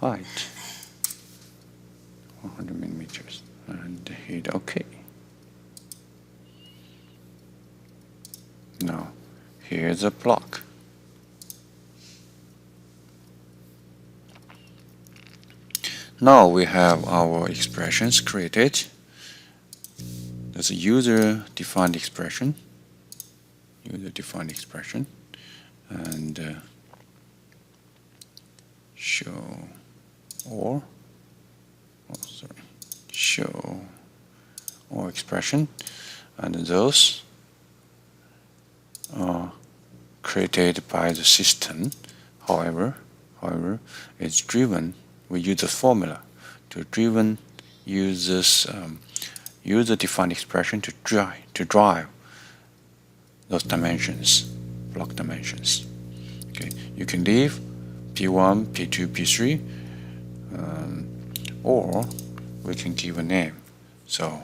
height 100 millimeters and hit OK. Now here's a block. Now we have our expressions created. There's a user-defined expression, and show or expression, and those are created by the system. However, it's driven. We use a formula to use this user-defined expression to drive those dimensions, block dimensions. Okay, you can leave P1, P2, P3, or we can give a name. So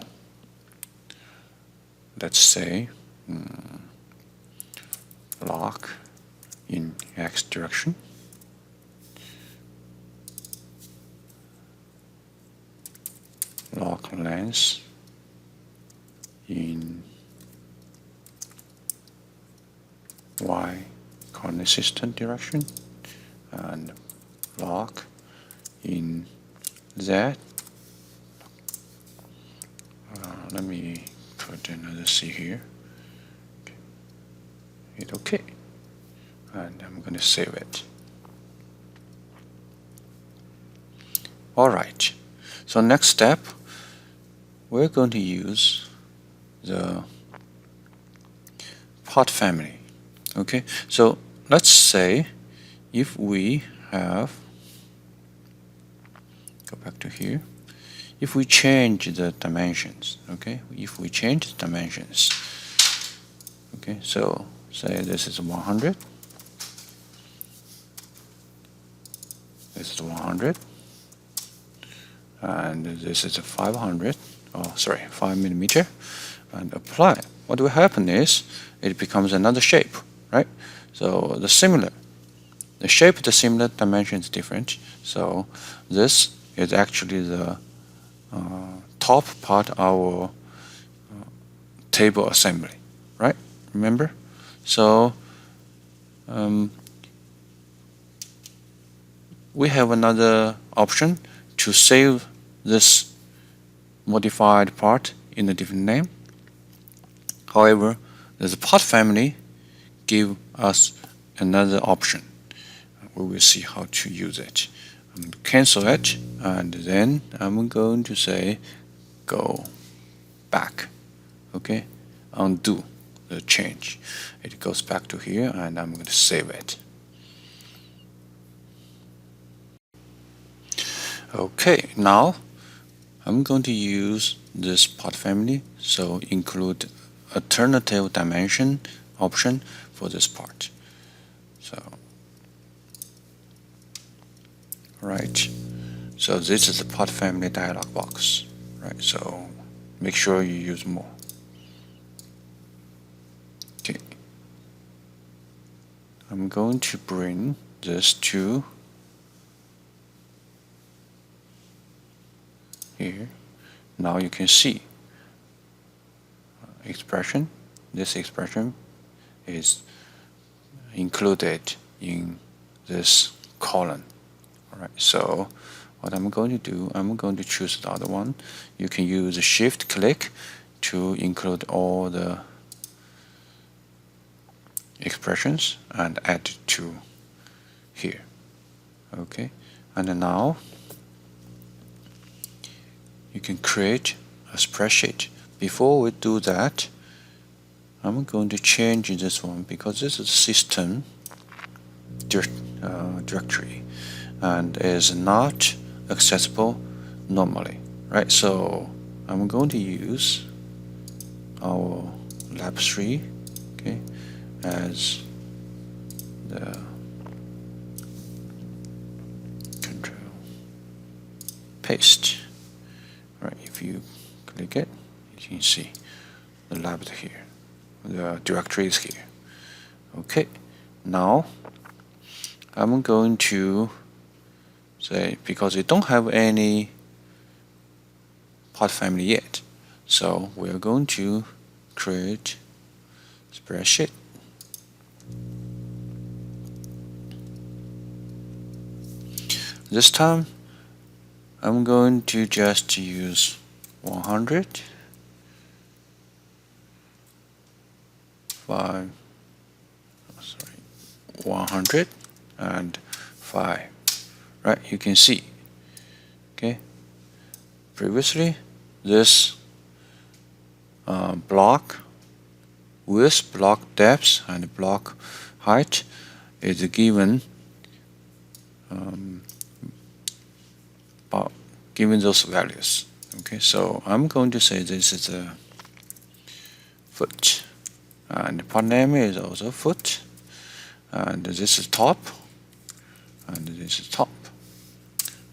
let's say block in X direction, block length in Y coordinate system direction, and block in Z. Let me put another C here. Hit OK, and I'm going to save it. Alright, so next step, we're going to use the partFamily. Okay, so let's say if we have, go back to here, if we change the dimensions, okay, okay, so say this is 100, this is 100, and this is a 500, 5 millimeter, and apply. What will happen is it becomes another shape, right? So the shape, the similar, dimension is different. So this is actually the top part of our table assembly, right? Remember? So we have another option to save this modified part in a different name. However, the partFamily give us another option. We will see how to use it. Cancel it, and then I'm going to say go back. Okay, undo the change. It goes back to here, and I'm going to save it. Okay, now I'm going to use this partFamily, so include alternative dimension option for this part. So right, so this is the partFamily dialog box, right? So make sure you use more. Okay, I'm going to bring this to here. Now you can see expression. This expression is included in this column. Alright, so what I'm going to do, I'm going to choose the other one. You can use shift click to include all the expressions and add it to here. Okay, and now you can create a spreadsheet. Before we do that, I'm going to change this one because this is system directory and is not accessible normally, right? So I'm going to use our lab 3, okay, as the control paste. Right, if you click it, you can see the lab here. The directory is here. Okay, now I'm going to say, because we don't have any part family yet. So we're going to create spreadsheet. This time I'm going to just use 100, 100 and 5. Right, you can see. Okay, previously this block width, block depth, and block height is given given those values. Okay, so I'm going to say this is a foot, and part name is also foot, and this is top, and this is top.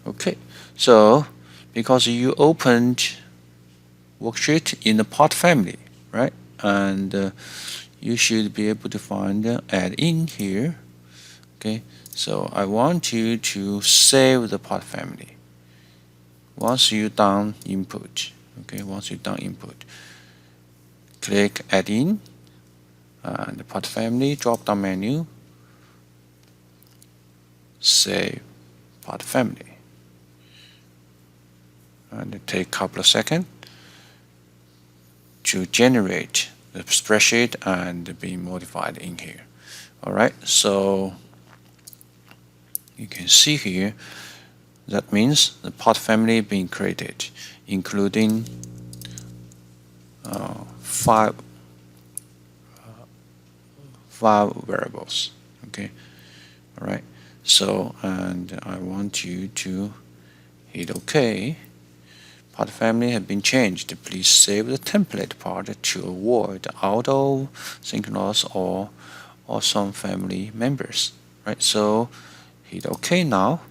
Okay, so because you opened worksheet in the part family, right, and you should be able to find add in here. Okay, so I want you to save the part family. Once you done input, okay, once you done input, click add in and the part family drop down menu, save part family, and it take a couple of seconds to generate the spreadsheet and be modified in here. Alright, so you can see here that means the part family being created, including 5 variables. Okay, all right. So, and I want you to hit OK. Part family has been changed. Please save the template part to avoid auto synchronous or some family members. Right. So, hit OK now.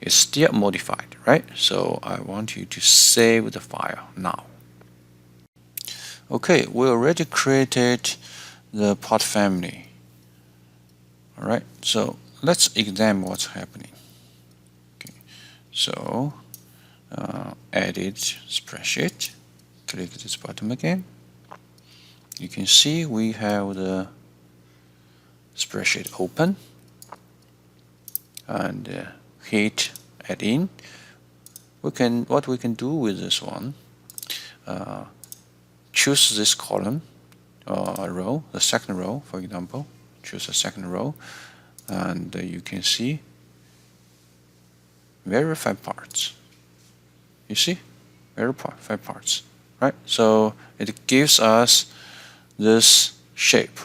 It's still modified, right? So I want you to save the file now. Okay, we already created the part family. All right, so let's examine what's happening. Okay, so edit spreadsheet. Click this button again. You can see we have the spreadsheet open, and hit add in. What we can do with this one, choose this column or row, the second row, for example. Choose the second row, and you can see verify parts. You see, verify parts, right? So it gives us this shape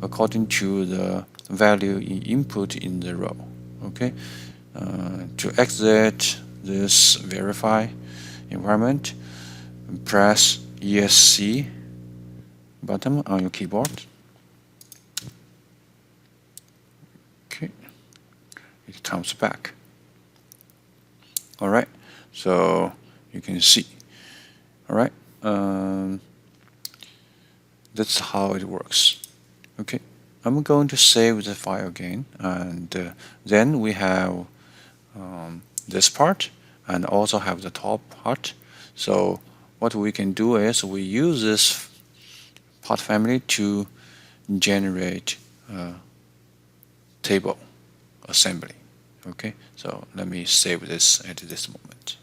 according to the value input in the row. Okay, to exit this verify environment, press ESC button on your keyboard. Okay, it comes back. All right, so you can see. All right, that's how it works. Okay, I'm going to save the file again, and then we have this part and also have the top part. So what we can do is we use this part family to generate table assembly. Okay, so let me save this at this moment.